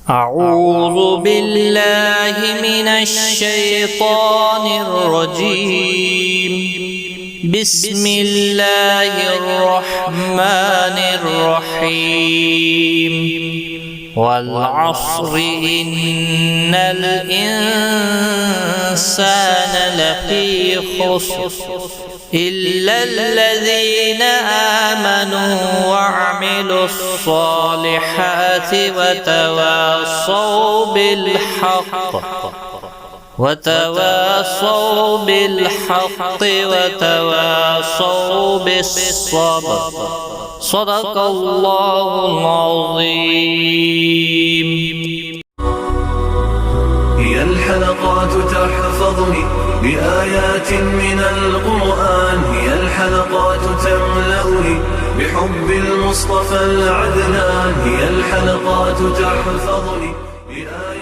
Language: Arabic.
أعوذ بالله من الشيطان الرجيم. بسم الله الرحمن الرحيم. والعصر إن الإنسان لفي خسر إلا الذين آمنوا وعملوا الصالحات وتواصوا بالحق وتواصوا بالصبر. صدق الله العظيم. هي الحلقات تحفظني بآيات من القرآن، هي الحلقات تملأني بحب المصطفى العدنان، هي الحلقات تحفظني بآيات